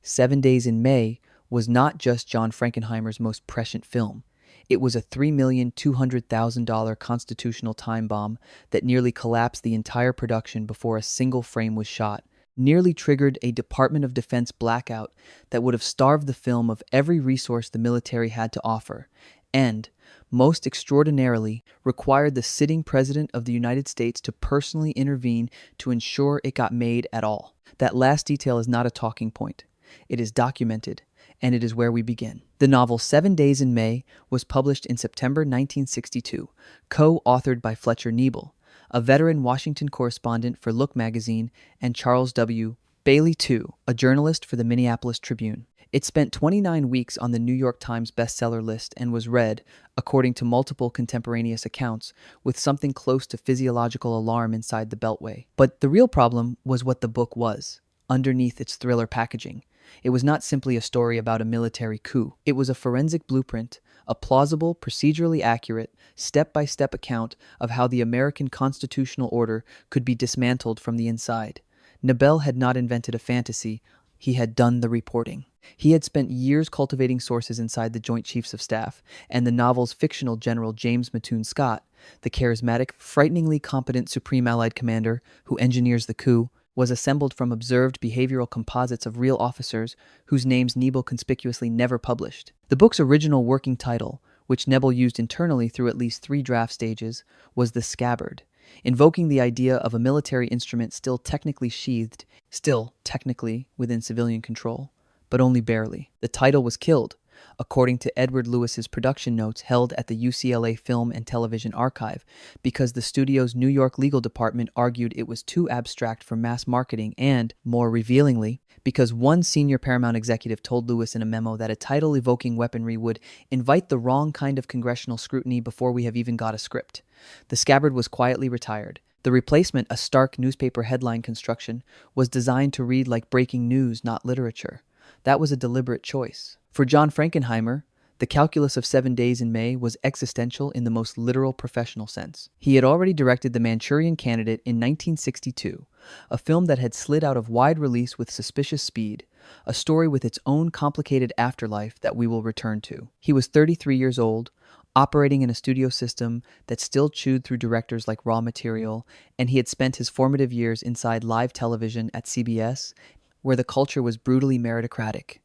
7 Days in May was not just John Frankenheimer's most prescient film. It was a $3,200,000 constitutional time bomb that nearly collapsed the entire production before a single frame was shot, nearly triggered a Department of Defense blackout that would have starved the film of every resource the military had to offer, and, most extraordinarily, required the sitting President of the United States to personally intervene to ensure it got made at all. That last detail is not a talking point. It is documented, and it is where we begin. The novel 7 Days in May was published in September 1962, co-authored by Fletcher Niebel, a veteran Washington correspondent for Look magazine, and Charles W. Bailey II, a journalist for the Minneapolis Tribune. It spent 29 weeks on the New York Times bestseller list and was read, according to multiple contemporaneous accounts, with something close to physiological alarm inside the Beltway. But the real problem was what the book was, underneath its thriller packaging. It was not simply a story about a military coup. It was a forensic blueprint, a plausible, procedurally accurate, step-by-step account of how the American constitutional order could be dismantled from the inside. Niebel had not invented a fantasy, he had done the reporting. He had spent years cultivating sources inside the Joint Chiefs of Staff, and the novel's fictional General James Mattoon Scott, the charismatic, frighteningly competent Supreme Allied Commander who engineers the coup, was assembled from observed behavioral composites of real officers whose names Niebel conspicuously never published. The book's original working title, which Niebel used internally through at least 3 draft stages, was The Scabbard, invoking the idea of a military instrument still technically sheathed, still technically within civilian control, but only barely. The title was killed, according to Edward Lewis's production notes held at the UCLA Film and Television Archive, because the studio's New York legal department argued it was too abstract for mass marketing and, more revealingly, because one senior Paramount executive told Lewis in a memo that a title evoking weaponry would invite the wrong kind of congressional scrutiny before we have even got a script. The Scabbard was quietly retired. The replacement, a stark newspaper headline construction, was designed to read like breaking news, not literature. That was a deliberate choice. For John Frankenheimer, the calculus of 7 Days in May was existential in the most literal professional sense. He had already directed The Manchurian Candidate in 1962, a film that had slid out of wide release with suspicious speed, a story with its own complicated afterlife that we will return to. He was 33 years old, operating in a studio system that still chewed through directors like raw material, and he had spent his formative years inside live television at CBS, where the culture was brutally meritocratic.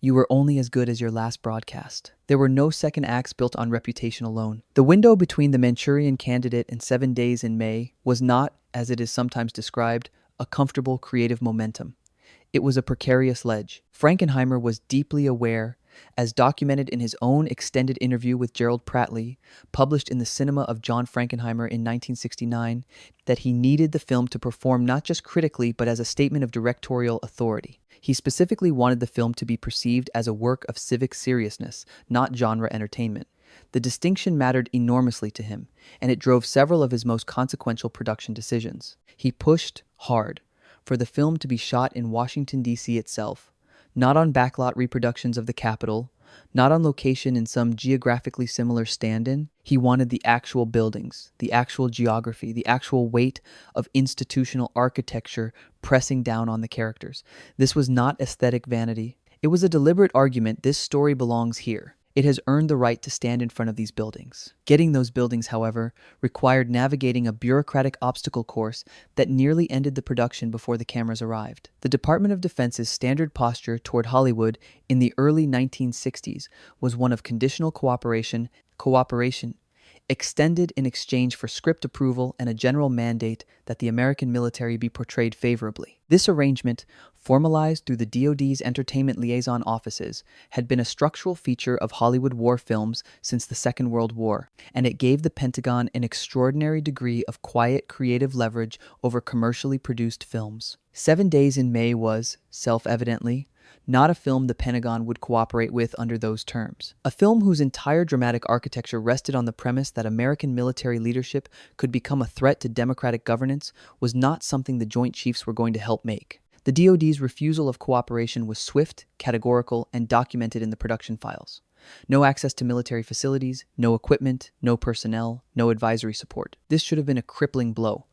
You were only as good as your last broadcast. There were no second acts built on reputation alone. The window between The Manchurian Candidate and 7 Days in May was not, as it is sometimes described, a comfortable creative momentum. It was a precarious ledge. Frankenheimer was deeply aware, as documented in his own extended interview with Gerald Pratley, published in the Cinema of John Frankenheimer in 1969, that he needed the film to perform not just critically but as a statement of directorial authority. He specifically wanted the film to be perceived as a work of civic seriousness, not genre entertainment. The distinction mattered enormously to him, and it drove several of his most consequential production decisions. He pushed hard for the film to be shot in Washington, D.C. itself, not on backlot reproductions of the Capitol, not on location in some geographically similar stand-in. He wanted the actual buildings, the actual geography, the actual weight of institutional architecture pressing down on the characters. This was not aesthetic vanity. It was a deliberate argument: this story belongs here. It has earned the right to stand in front of these buildings. Getting those buildings, however, required navigating a bureaucratic obstacle course that nearly ended the production before the cameras arrived. The Department of Defense's standard posture toward Hollywood in the early 1960s was one of conditional cooperation, extended in exchange for script approval and a general mandate that the American military be portrayed favorably. This arrangement, formalized through the DoD's entertainment liaison offices, had been a structural feature of Hollywood war films since the Second World War, and it gave the Pentagon an extraordinary degree of quiet creative leverage over commercially produced films. 7 Days in May was, self-evidently, not a film the Pentagon would cooperate with under those terms. A film whose entire dramatic architecture rested on the premise that American military leadership could become a threat to democratic governance was not something the Joint Chiefs were going to help make. The DoD's refusal of cooperation was swift, categorical, and documented in the production files. No access to military facilities, no equipment, no personnel, no advisory support. This should have been a crippling blow.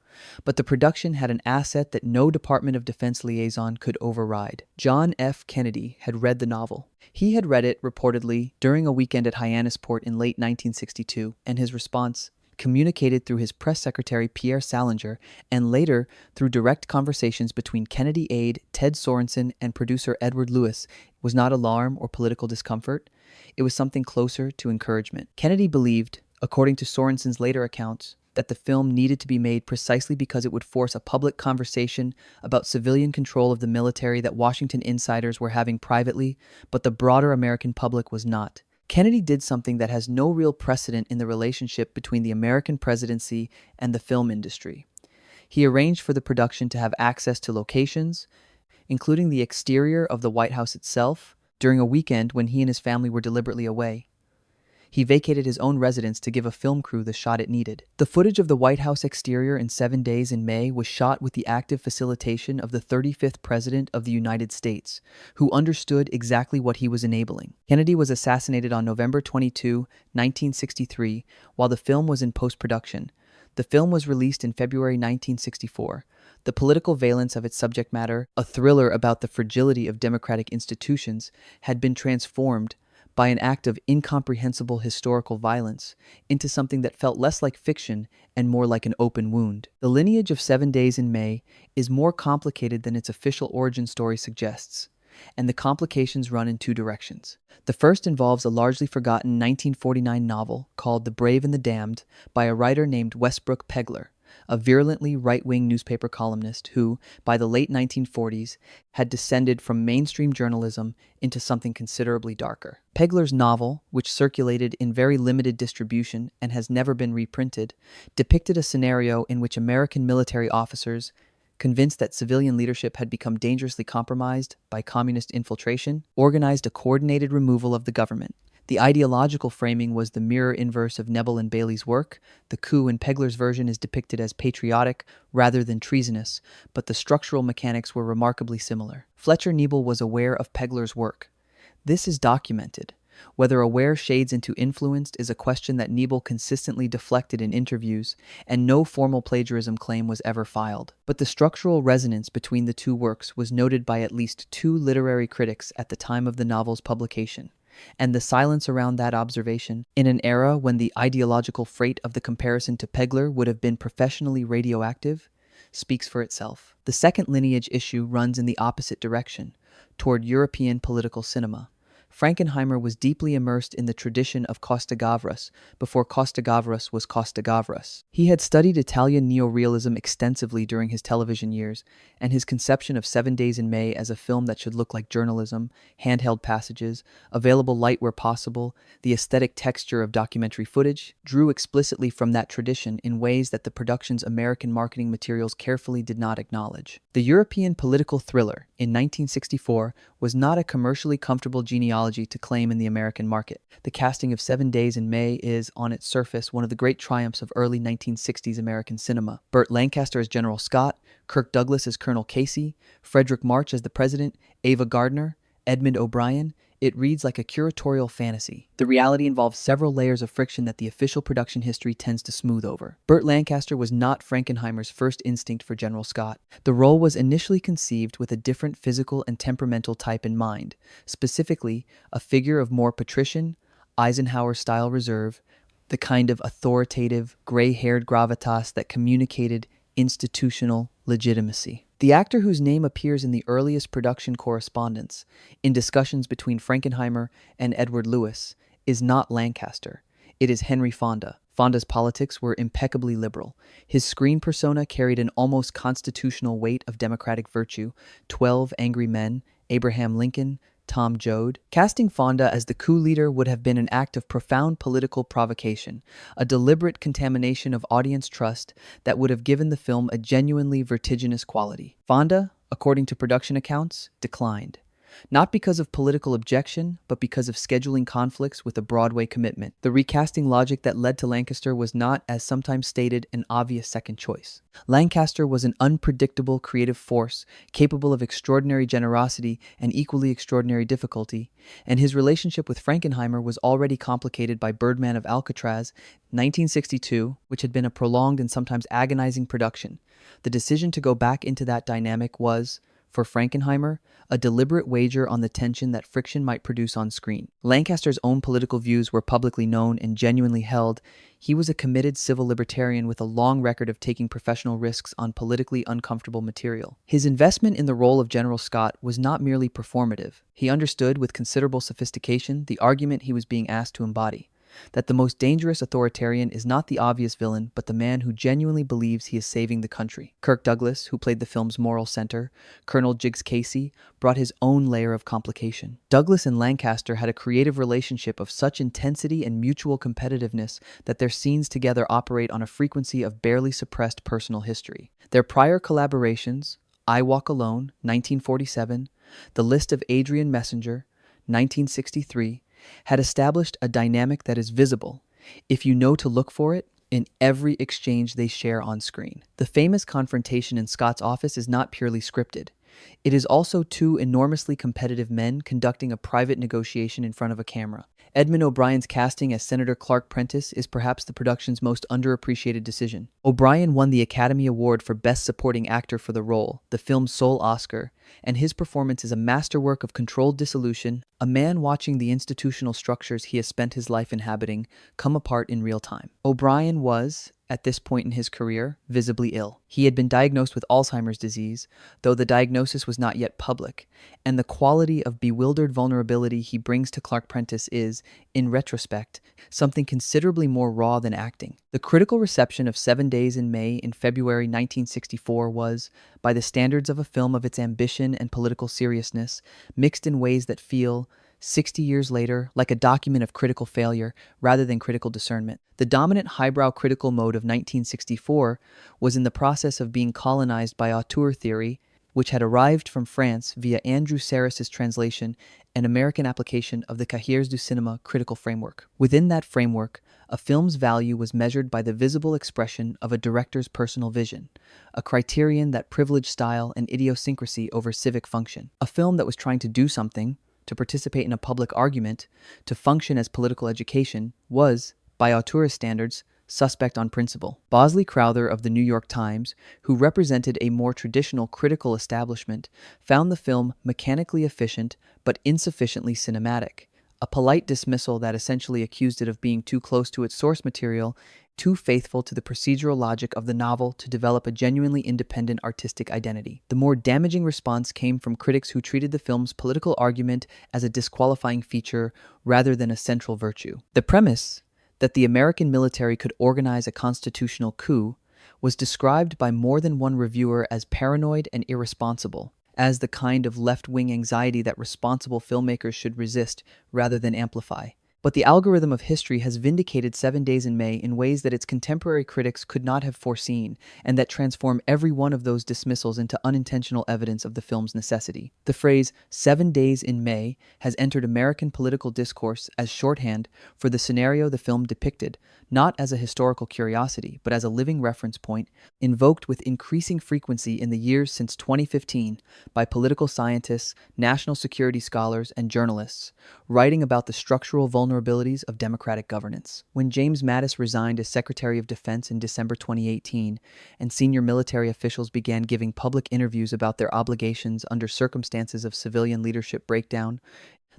But the production had an asset that no Department of Defense liaison could override. John F. Kennedy had read the novel. He had read it, reportedly, during a weekend at Hyannisport in late 1962, and his response, communicated through his press secretary Pierre Salinger and later through direct conversations between Kennedy aide Ted Sorensen and producer Edward Lewis, was not alarm or political discomfort. It was something closer to encouragement. Kennedy believed, according to Sorensen's later accounts, that the film needed to be made precisely because it would force a public conversation about civilian control of the military that Washington insiders were having privately, but the broader American public was not. Kennedy did something that has no real precedent in the relationship between the American presidency and the film industry. He arranged for the production to have access to locations, including the exterior of the White House itself, during a weekend when he and his family were deliberately away. He vacated his own residence to give a film crew the shot it needed. The footage of the White House exterior in 7 Days in May was shot with the active facilitation of the 35th President of the United States, who understood exactly what he was enabling. Kennedy was assassinated on November 22, 1963, while the film was in post-production. The film was released in February 1964. The political valence of its subject matter, a thriller about the fragility of democratic institutions, had been transformed by an act of incomprehensible historical violence into something that felt less like fiction and more like an open wound. The lineage of 7 Days in May is more complicated than its official origin story suggests, and the complications run in two directions. The first involves a largely forgotten 1949 novel called The Brave and the Damned by a writer named Westbrook Pegler, a virulently right-wing newspaper columnist who, by the late 1940s, had descended from mainstream journalism into something considerably darker. Pegler's novel, which circulated in very limited distribution and has never been reprinted, depicted a scenario in which American military officers, convinced that civilian leadership had become dangerously compromised by communist infiltration, organized a coordinated removal of the government. The ideological framing was the mirror inverse of Nebel and Bailey's work. The coup in Pegler's version is depicted as patriotic rather than treasonous, but the structural mechanics were remarkably similar. Fletcher Nebel was aware of Pegler's work. This is documented. Whether aware shades into influenced is a question that Nebel consistently deflected in interviews, and no formal plagiarism claim was ever filed. But the structural resonance between the two works was noted by at least 2 literary critics at the time of the novel's publication. And the silence around that observation, in an era when the ideological freight of the comparison to Pegler would have been professionally radioactive, speaks for itself. The second lineage issue runs in the opposite direction, toward European political cinema. Frankenheimer was deeply immersed in the tradition of Costa Gavras before Costa Gavras was Costa Gavras. He had studied Italian neorealism extensively during his television years, and his conception of 7 Days in May as a film that should look like journalism, handheld passages, available light where possible, the aesthetic texture of documentary footage, drew explicitly from that tradition in ways that the production's American marketing materials carefully did not acknowledge. The European political thriller, in 1964, was not a commercially comfortable genealogy to claim in the American market. The casting of 7 Days in May is, on its surface, one of the great triumphs of early 1960s American cinema. Burt Lancaster as General Scott, Kirk Douglas as Colonel Casey, Frederick March as the President, Ava Gardner, Edmond O'Brien. It reads like a curatorial fantasy. The reality involves several layers of friction that the official production history tends to smooth over. Burt Lancaster was not Frankenheimer's first instinct for General Scott. The role was initially conceived with a different physical and temperamental type in mind, specifically a figure of more patrician, Eisenhower-style reserve, the kind of authoritative, gray-haired gravitas that communicated institutional legitimacy. The actor whose name appears in the earliest production correspondence, in discussions between Frankenheimer and Edward Lewis, is not Lancaster. It is Henry Fonda. Fonda's politics were impeccably liberal. His screen persona carried an almost constitutional weight of democratic virtue: 12 Angry Men, Abraham Lincoln, Tom Joad. Casting Fonda as the coup leader would have been an act of profound political provocation, a deliberate contamination of audience trust that would have given the film a genuinely vertiginous quality. Fonda, according to production accounts, declined. not because of political objection, but because of scheduling conflicts with a Broadway commitment. The recasting logic that led to Lancaster was not, as sometimes stated, an obvious second choice. Lancaster was an unpredictable creative force, capable of extraordinary generosity and equally extraordinary difficulty, and his relationship with Frankenheimer was already complicated by Birdman of Alcatraz, 1962, which had been a prolonged and sometimes agonizing production. The decision to go back into that dynamic was, for Frankenheimer, a deliberate wager on the tension that friction might produce on screen. Lancaster's own political views were publicly known and genuinely held. He was a committed civil libertarian with a long record of taking professional risks on politically uncomfortable material. His investment in the role of General Scott was not merely performative. He understood with considerable sophistication the argument he was being asked to embody, that the most dangerous authoritarian is not the obvious villain, but the man who genuinely believes he is saving the country. Kirk Douglas, who played the film's moral center, Colonel Jiggs Casey, brought his own layer of complication. Douglas and Lancaster had a creative relationship of such intensity and mutual competitiveness that their scenes together operate on a frequency of barely suppressed personal history. Their prior collaborations, I Walk Alone, 1947, The List of Adrian Messenger, 1963, had established a dynamic that is visible, if you know to look for it, in every exchange they share on screen. The famous confrontation in Scott's office is not purely scripted. It is also two enormously competitive men conducting a private negotiation in front of a camera. Edmond O'Brien's casting as Senator Clark Prentiss is perhaps the production's most underappreciated decision. O'Brien won the Academy Award for Best Supporting Actor for the role, the film's sole Oscar, and his performance is a masterwork of controlled dissolution, a man watching the institutional structures he has spent his life inhabiting come apart in real time. O'Brien was, at this point in his career, visibly ill. He had been diagnosed with Alzheimer's disease, though the diagnosis was not yet public, and the quality of bewildered vulnerability he brings to Clark Prentiss is, in retrospect, something considerably more raw than acting. The critical reception of 7 Days in May in February 1964 was, by the standards of a film of its ambition and political seriousness, mixed in ways that feel, 60 years later, like a document of critical failure rather than critical discernment. The dominant highbrow critical mode of 1964 was in the process of being colonized by auteur theory, which had arrived from France via Andrew Sarris's translation and American application of the Cahiers du Cinéma critical framework. Within that framework, a film's value was measured by the visible expression of a director's personal vision, a criterion that privileged style and idiosyncrasy over civic function. A film that was trying to do something, to participate in a public argument, to function as political education, was, by auteurist standards, suspect on principle. Bosley Crowther of the New York Times, who represented a more traditional critical establishment, found the film mechanically efficient but insufficiently cinematic, a polite dismissal that essentially accused it of being too close to its source material, too faithful to the procedural logic of the novel to develop a genuinely independent artistic identity. The more damaging response came from critics who treated the film's political argument as a disqualifying feature rather than a central virtue. The premise, that the American military could organize a constitutional coup, was described by more than one reviewer as paranoid and irresponsible, as the kind of left-wing anxiety that responsible filmmakers should resist rather than amplify. But the algorithm of history has vindicated 7 Days in May in ways that its contemporary critics could not have foreseen, and that transform every one of those dismissals into unintentional evidence of the film's necessity. The phrase 7 Days in May has entered American political discourse as shorthand for the scenario the film depicted, not as a historical curiosity, but as a living reference point, invoked with increasing frequency in the years since 2015 by political scientists, national security scholars, and journalists, writing about the structural vulnerabilities of democratic governance. When James Mattis resigned as Secretary of Defense in December 2018, and senior military officials began giving public interviews about their obligations under circumstances of civilian leadership breakdown,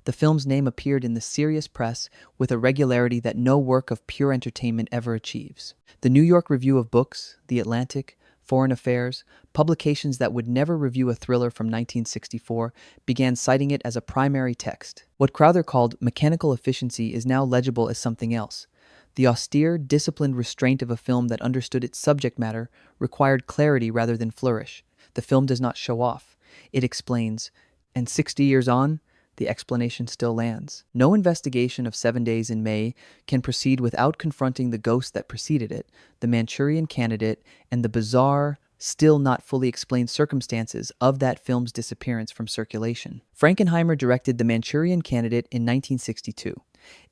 the film's name appeared in the serious press with a regularity that no work of pure entertainment ever achieves. The New York Review of Books, The Atlantic, Foreign Affairs, publications that would never review a thriller from 1964, began citing it as a primary text. What Crowther called mechanical efficiency is now legible as something else. The austere, disciplined restraint of a film that understood its subject matter required clarity rather than flourish. The film does not show off. It explains, and 60 years on, the explanation still lands. No investigation of 7 Days in May can proceed without confronting the ghost that preceded it, the Manchurian candidate, and the bizarre, still not fully explained circumstances of that film's disappearance from circulation. Frankenheimer directed The Manchurian Candidate in 1962.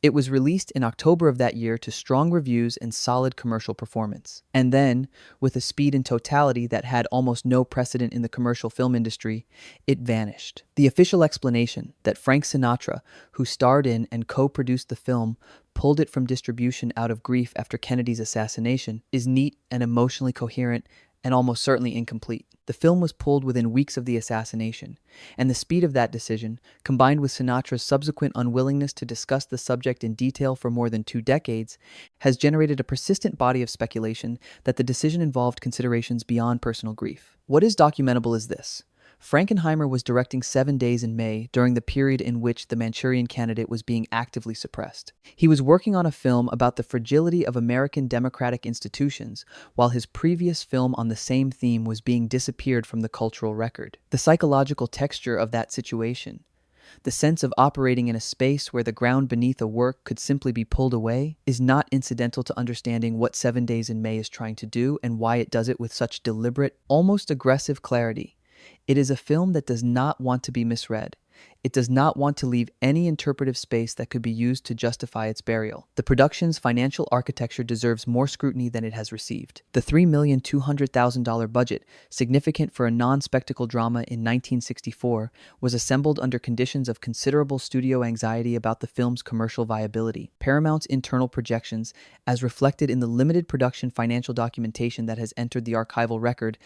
It was released in October of that year to strong reviews and solid commercial performance. And then, with a speed and totality that had almost no precedent in the commercial film industry, it vanished. The official explanation that Frank Sinatra, who starred in and co-produced the film, pulled it from distribution out of grief after Kennedy's assassination is neat and emotionally coherent and almost certainly incomplete. The film was pulled within weeks of the assassination, and the speed of that decision, combined with Sinatra's subsequent unwillingness to discuss the subject in detail for more than 2 decades, has generated a persistent body of speculation that the decision involved considerations beyond personal grief. What is documentable is this. Frankenheimer was directing 7 Days in May during the period in which The Manchurian Candidate was being actively suppressed. He was working on a film about the fragility of American democratic institutions, while his previous film on the same theme was being disappeared from the cultural record. The psychological texture of that situation, the sense of operating in a space where the ground beneath a work could simply be pulled away, is not incidental to understanding what 7 Days in May is trying to do and why it does it with such deliberate, almost aggressive clarity. It is a film that does not want to be misread. It does not want to leave any interpretive space that could be used to justify its burial. The production's financial architecture deserves more scrutiny than it has received. The $3,200,000 budget, significant for a non-spectacle drama in 1964, was assembled under conditions of considerable studio anxiety about the film's commercial viability. Paramount's internal projections, as reflected in the limited production financial documentation that has entered the archival record,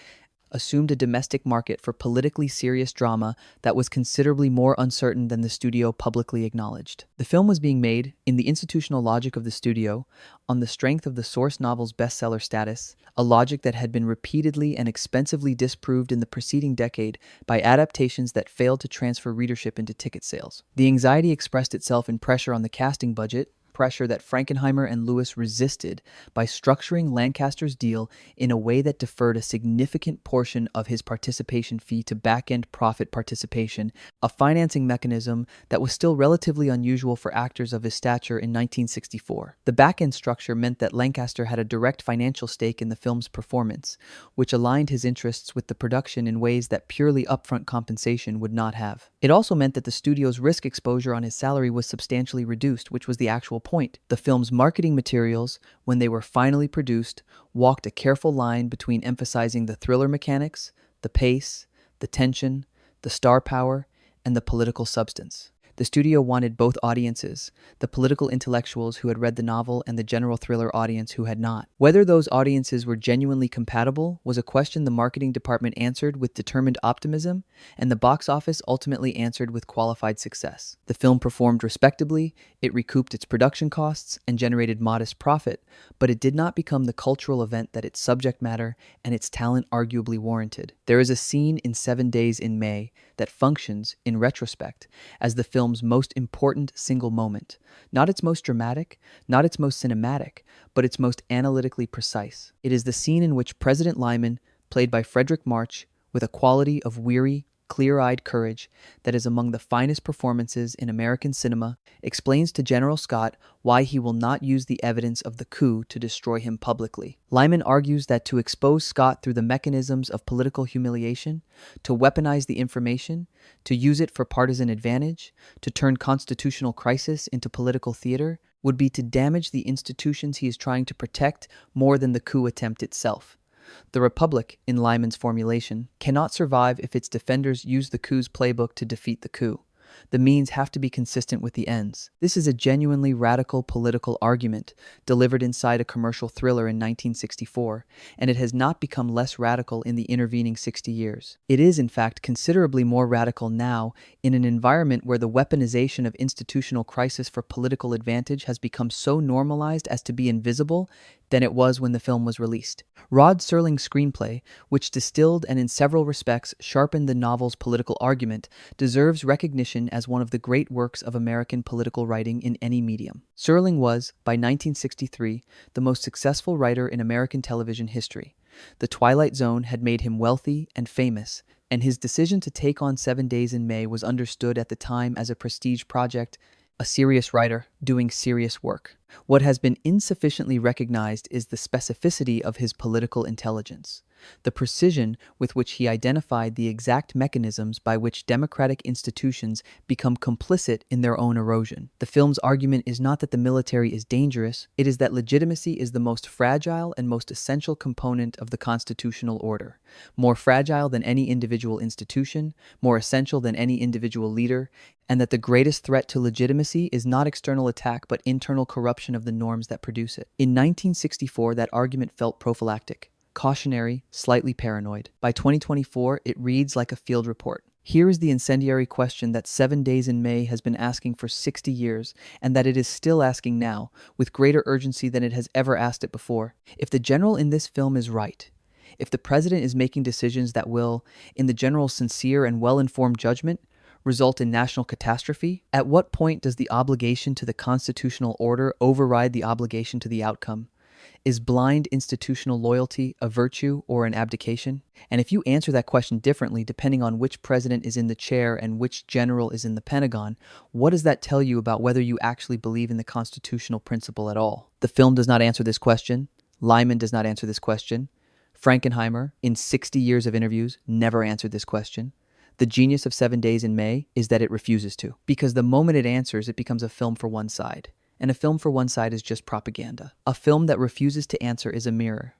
assumed a domestic market for politically serious drama that was considerably more uncertain than the studio publicly acknowledged. The film was being made, in the institutional logic of the studio, on the strength of the source novel's bestseller status, a logic that had been repeatedly and expensively disproved in the preceding decade by adaptations that failed to transfer readership into ticket sales. The anxiety expressed itself in pressure on the casting budget, pressure that Frankenheimer and Lewis resisted by structuring Lancaster's deal in a way that deferred a significant portion of his participation fee to back-end profit participation, a financing mechanism that was still relatively unusual for actors of his stature in 1964. The back-end structure meant that Lancaster had a direct financial stake in the film's performance, which aligned his interests with the production in ways that purely upfront compensation would not have. It also meant that the studio's risk exposure on his salary was substantially reduced, which was the actual point. The film's marketing materials, when they were finally produced, walked a careful line between emphasizing the thriller mechanics, the pace, the tension, the star power, and the political substance. The studio wanted both audiences, the political intellectuals who had read the novel and the general thriller audience who had not. Whether those audiences were genuinely compatible was a question the marketing department answered with determined optimism, and the box office ultimately answered with qualified success. The film performed respectably, it recouped its production costs, and generated modest profit, but it did not become the cultural event that its subject matter and its talent arguably warranted. There is a scene in 7 Days in May that functions, in retrospect, as the film's most important single moment. Not its most dramatic, not its most cinematic, but its most analytically precise. It is the scene in which President Lyman, played by Frederick March, with a quality of weary, clear-eyed courage that is among the finest performances in American cinema, explains to General Scott why he will not use the evidence of the coup to destroy him publicly. Lyman argues that to expose Scott through the mechanisms of political humiliation, to weaponize the information, to use it for partisan advantage, to turn constitutional crisis into political theater, would be to damage the institutions he is trying to protect more than the coup attempt itself. The Republic, in Lyman's formulation, cannot survive if its defenders use the coup's playbook to defeat the coup. The means have to be consistent with the ends. This is a genuinely radical political argument delivered inside a commercial thriller in 1964, and it has not become less radical in the intervening 60 years. It is, in fact, considerably more radical now in an environment where the weaponization of institutional crisis for political advantage has become so normalized as to be invisible than it was when the film was released. Rod Serling's screenplay, which distilled and in several respects sharpened the novel's political argument, deserves recognition as one of the great works of American political writing in any medium. Serling was, by 1963, the most successful writer in American television history. The Twilight Zone had made him wealthy and famous, and his decision to take on 7 Days in May was understood at the time as a prestige project, a serious writer doing serious work. What has been insufficiently recognized is the specificity of his political intelligence. the precision with which he identified the exact mechanisms by which democratic institutions become complicit in their own erosion. The film's argument is not that the military is dangerous, it is that legitimacy is the most fragile and most essential component of the constitutional order, more fragile than any individual institution, more essential than any individual leader, and that the greatest threat to legitimacy is not external attack but internal corruption of the norms that produce it. In 1964, that argument felt prophylactic, cautionary, slightly paranoid. By 2024, it reads like a field report. Here is the incendiary question that 7 Days in May has been asking for 60 years, and that it is still asking now, with greater urgency than it has ever asked it before. If the general in this film is right, if the president is making decisions that will, in the general's sincere and well-informed judgment, result in national catastrophe, at what point does the obligation to the constitutional order override the obligation to the outcome? Is blind institutional loyalty a virtue or an abdication? And if you answer that question differently depending on which president is in the chair and which general is in the Pentagon, what does that tell you about whether you actually believe in the constitutional principle at all? The film does not answer this question. Lyman does not answer this question. Frankenheimer, in 60 years of interviews, never answered this question. The genius of 7 Days in May is that it refuses to, because the moment it answers, it becomes a film for one side. And a film for one side is just propaganda. A film that refuses to answer is a mirror.